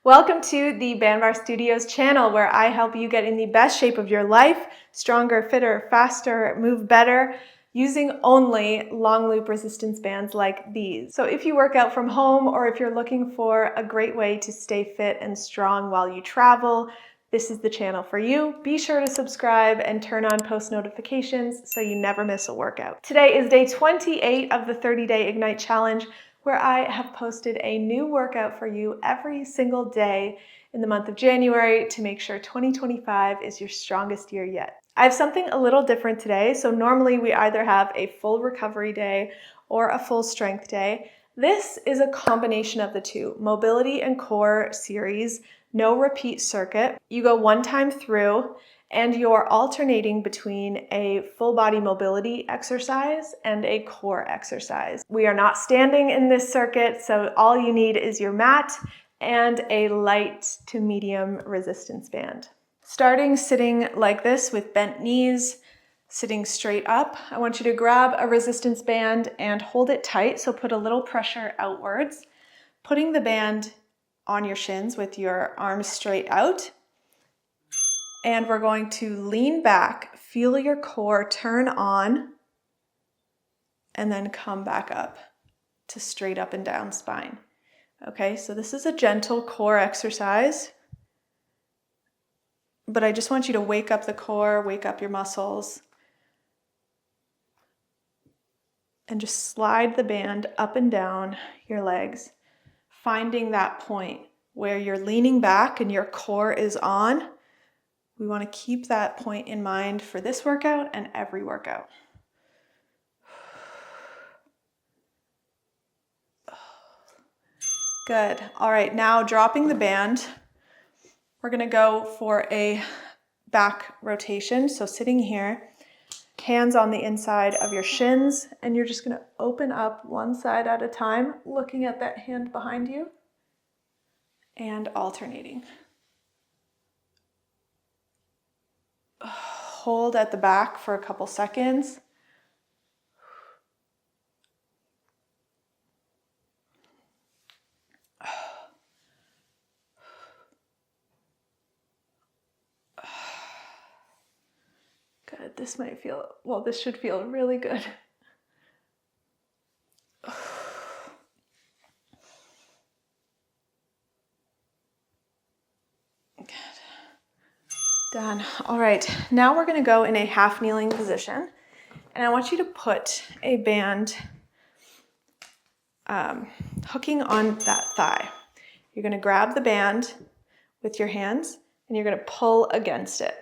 Welcome to the Bandbar Studios channel, where I help you get in the best shape of your life, stronger, fitter, faster, move better, using only long loop resistance bands like these. So if you work out from home, or if you're looking for a great way to stay fit and strong while you travel, this is the channel for you. Be sure to subscribe and turn on post notifications so you never miss a workout. Today is day 28 of the 30-day Ignite Challenge, where I have posted a new workout for you every single day in the month of January to make sure 2025 is your strongest year yet. I have something a little different today. So normally we either have a full recovery day or a full strength day. This is a combination of the two, mobility and core series, no repeat circuit. You go one time through, and you're alternating between a full body mobility exercise and a core exercise. We are not standing in this circuit, so all you need is your mat and a light to medium resistance band. Starting sitting like this with bent knees, sitting straight up, I want you to grab a resistance band and hold it tight, so put a little pressure outwards, putting the band on your shins with your arms straight out. And we're going to lean back, feel your core turn on, and then come back up to straight up and down spine. Okay, so this is a gentle core exercise, but I just want you to wake up the core, wake up your muscles, and just slide the band up and down your legs, finding that point where you're leaning back and your core is on. We want to keep that point in mind for this workout and every workout. Good. All right, now dropping the band, we're going to go for a back rotation. So sitting here, hands on the inside of your shins, and you're just going to open up one side at a time, looking at that hand behind you and alternating. Hold at the back for a couple seconds. Good. This should feel really good. Good. Done. All right, now we're going to go in a half kneeling position, and I want you to put a band hooking on that thigh. You're going to grab the band with your hands, and you're going to pull against it.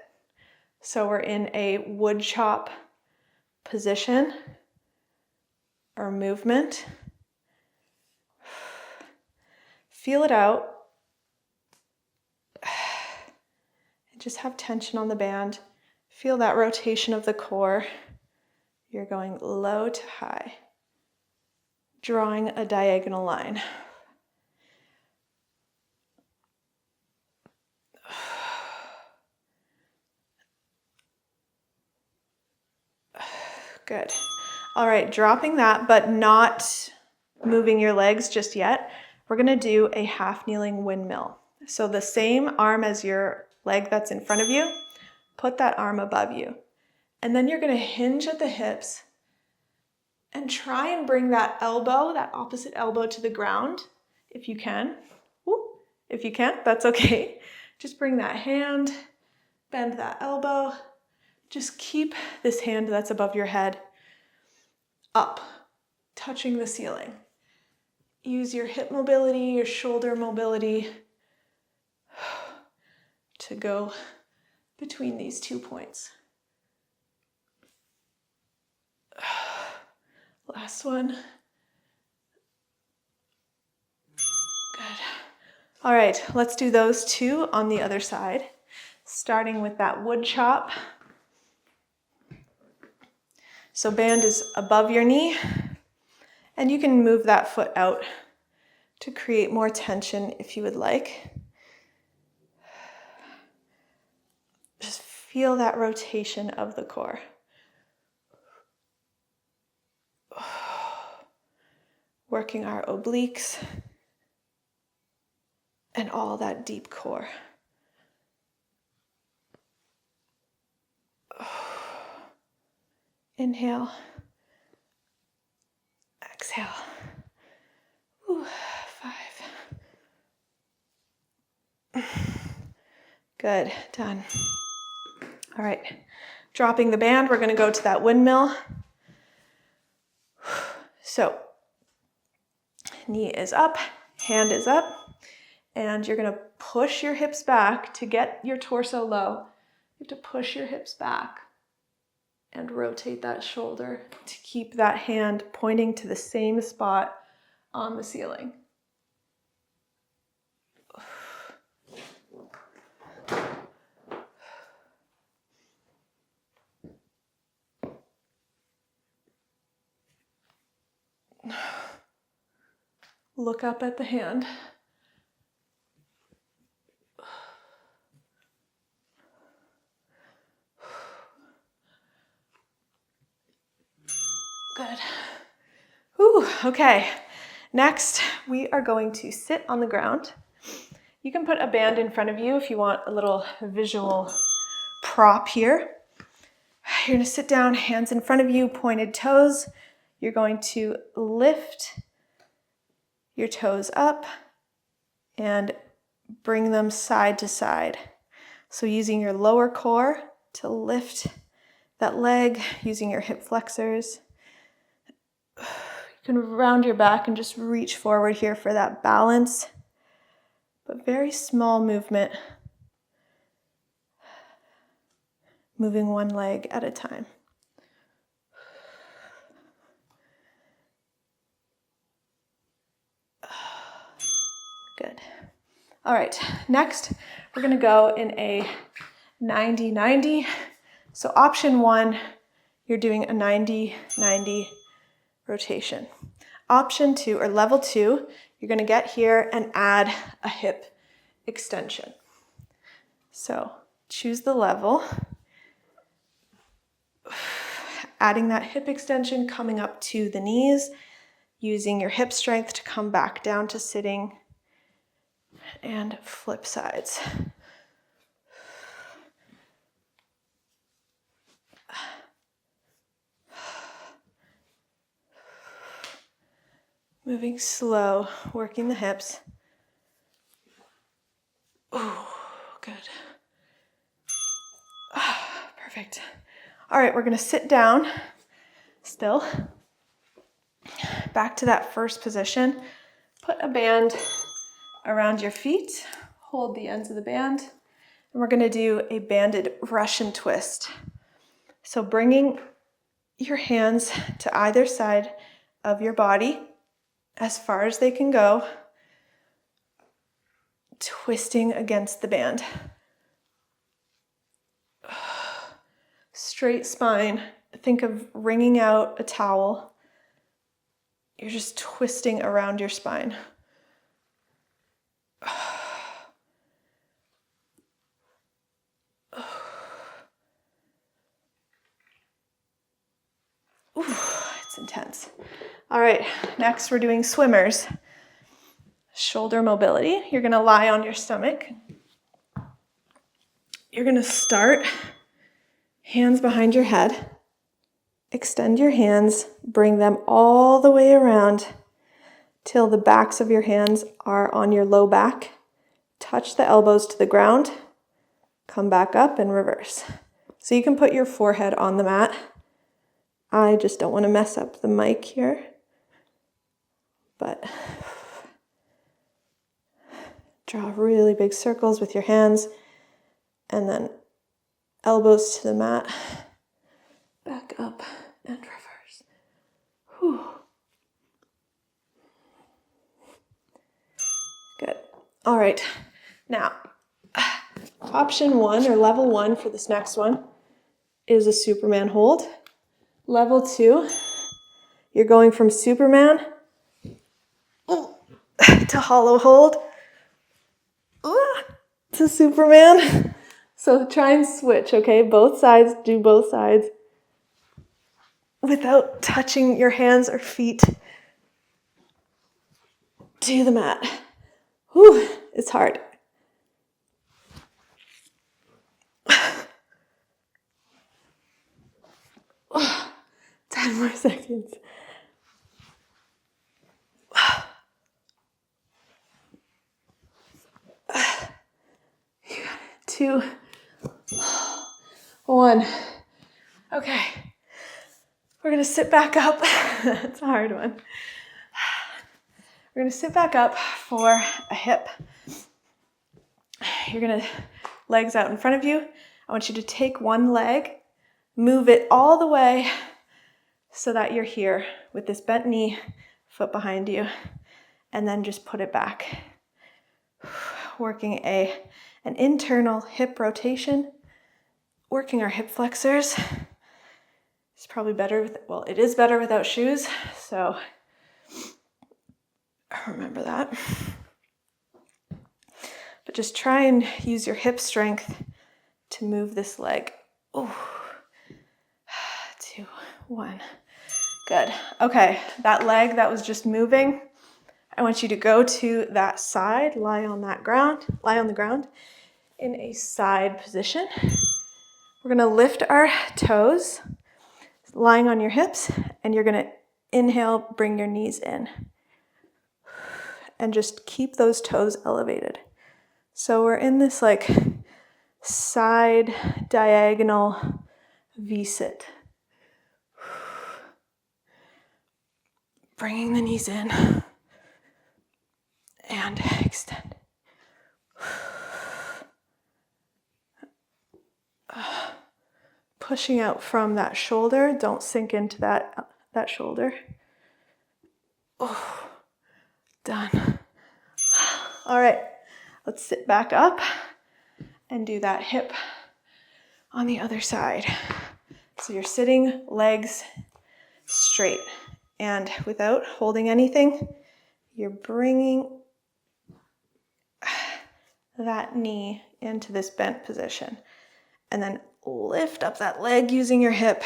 So we're in a wood chop position or movement. Feel it out. Just have tension on the band. Feel that rotation of the core. You're going low to high, drawing a diagonal line. Good. All right, dropping that, but not moving your legs just yet. We're going to do a half kneeling windmill. So the same arm as your leg that's in front of you, put that arm above you. And then you're going to hinge at the hips and try and bring that elbow, that opposite elbow, to the ground if you can. If you can't, that's okay. Just bring that hand, bend that elbow. Just keep this hand that's above your head up, touching the ceiling. Use your hip mobility, your shoulder mobility to go between these 2 points. Last one. Good. All right, let's do those two on the other side, starting with that wood chop. So band is above your knee, and you can move that foot out to create more tension if you would like. Just feel that rotation of the core. Working our obliques and all that deep core. Inhale. Exhale. Ooh, 5. Good, done. All right, dropping the band, we're going to go to that windmill. So, knee is up, hand is up, and you're going to push your hips back to get your torso low. You have to push your hips back and rotate that shoulder to keep that hand pointing to the same spot on the ceiling. Look up at the hand. Good. Ooh, okay. Next, we are going to sit on the ground. You can put a band in front of you if you want a little visual prop here. You're going to sit down, hands in front of you, pointed toes. You're going to lift your toes up and bring them side to side. So using your lower core to lift that leg, using your hip flexors. You can round your back and just reach forward here for that balance, but very small movement, moving one leg at a time. Good. All right, next we're going to go in a 90-90. So option 1, you're doing a 90-90 rotation. Option 2, or level 2, you're going to get here and add a hip extension. So choose the level, adding that hip extension, coming up to the knees, using your hip strength to come back down to sitting, and flip sides. Moving slow, working the hips. Ooh, good. Perfect. All right, we're going to sit down still. Back to that first position. Put a band around your feet. Hold the ends of the band. And we're going to do a banded Russian twist. So bringing your hands to either side of your body as far as they can go, twisting against the band. Straight spine. Think of wringing out a towel. You're just twisting around your spine. Ooh, it's intense. All right, next we're doing swimmers. Shoulder mobility. You're going to lie on your stomach. You're going to start hands behind your head. Extend your hands, bring them all the way around till the backs of your hands are on your low back. Touch the elbows to the ground. Come back up and reverse. So you can put your forehead on the mat. I just don't want to mess up the mic here. But draw really big circles with your hands and then elbows to the mat. Back up and reverse. Whew. Good. All right. Now, option 1 or level 1 for this next one is a Superman hold. Level 2, you're going from Superman to hollow hold to Superman. So try and switch, okay? Both sides, do both sides without touching your hands or feet to the mat. Whew. It's hard. 10 more seconds. 2, 1. Okay. We're going to sit back up. That's a hard one. We're going to sit back up for a hip. You're going to, legs out in front of you. I want you to take one leg, move it all the way so that you're here with this bent knee, foot behind you, and then just put it back. Working an internal hip rotation, working our hip flexors. It's probably better it is better without shoes, so remember that. But just try and use your hip strength to move this leg. Ooh. 2, 1. Good. Okay, that leg that was just moving, I want you to go to that side, lie on the ground in a side position. We're gonna lift our toes, lying on your hips, and you're gonna inhale, bring your knees in. And just keep those toes elevated. So we're in this like side diagonal V-sit. Bringing the knees in and extend. Pushing out from that shoulder. Don't sink into that shoulder. Oh, done. All right, let's sit back up and do that hip on the other side. So you're sitting, legs straight, and without holding anything, you're bringing that knee into this bent position, and then lift up that leg using your hip,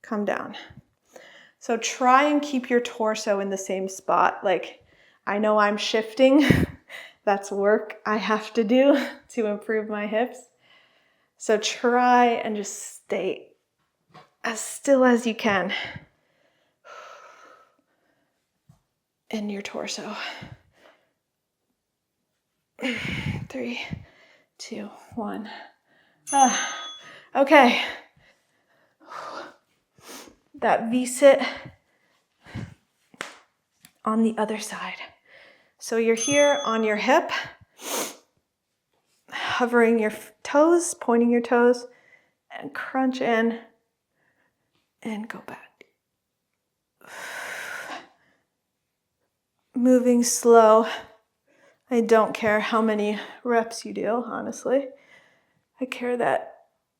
come down. So try and keep your torso in the same spot. Like, I know I'm shifting. That's work I have to do to improve my hips. So try and just stay as still as you can in your torso. 3, 2, 1. Okay. That V-sit on the other side. So you're here on your hip, hovering your toes, pointing your toes, and crunch in and go back. Moving slow. I don't care how many reps you do, honestly. I care that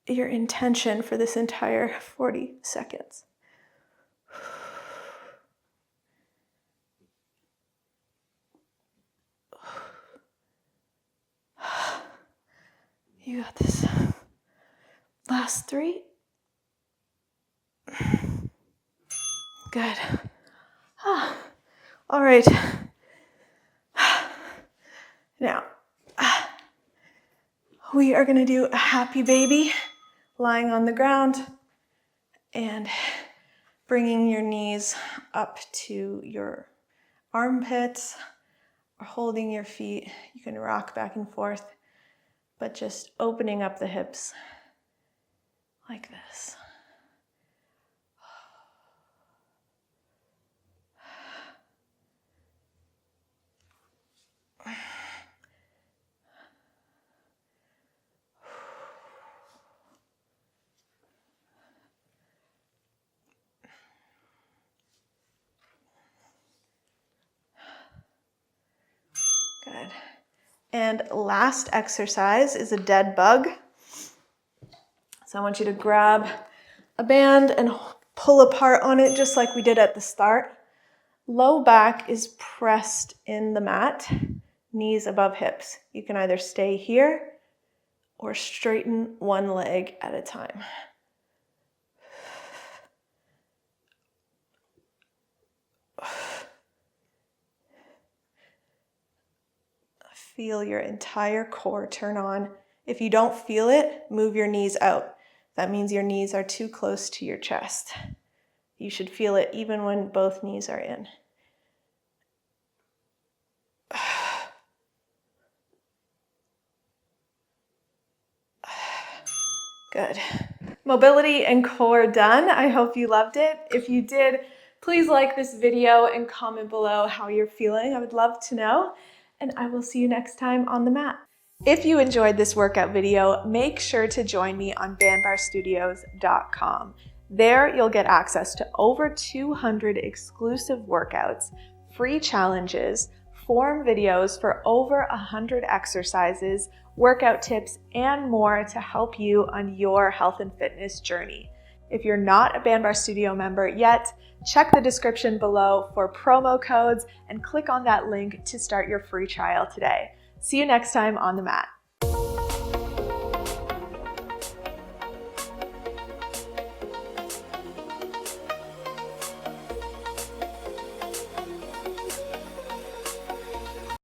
your intention for this entire 40 seconds. You got this. Last 3. Good. All right. Now, we are going to do a happy baby, lying on the ground and bringing your knees up to your armpits or holding your feet. You can rock back and forth, but just opening up the hips like this. Good. And last exercise is a dead bug. So I want you to grab a band and pull apart on it just like we did at the start. Low back is pressed in the mat, knees above hips. You can either stay here or straighten one leg at a time. Feel your entire core turn on. If you don't feel it, move your knees out. That means your knees are too close to your chest. You should feel it even when both knees are in. Good. Mobility and core done. I hope you loved it. If you did, please like this video and comment below how you're feeling. I would love to know. And I will see you next time on the mat. If you enjoyed this workout video, make sure to join me on bandbarstudios.com. There you'll get access to over 200 exclusive workouts, free challenges, form videos for over 100 exercises, workout tips, and more to help you on your health and fitness journey. If you're not a Bandbar Studio member yet, check the description below for promo codes and click on that link to start your free trial today. See you next time on the mat.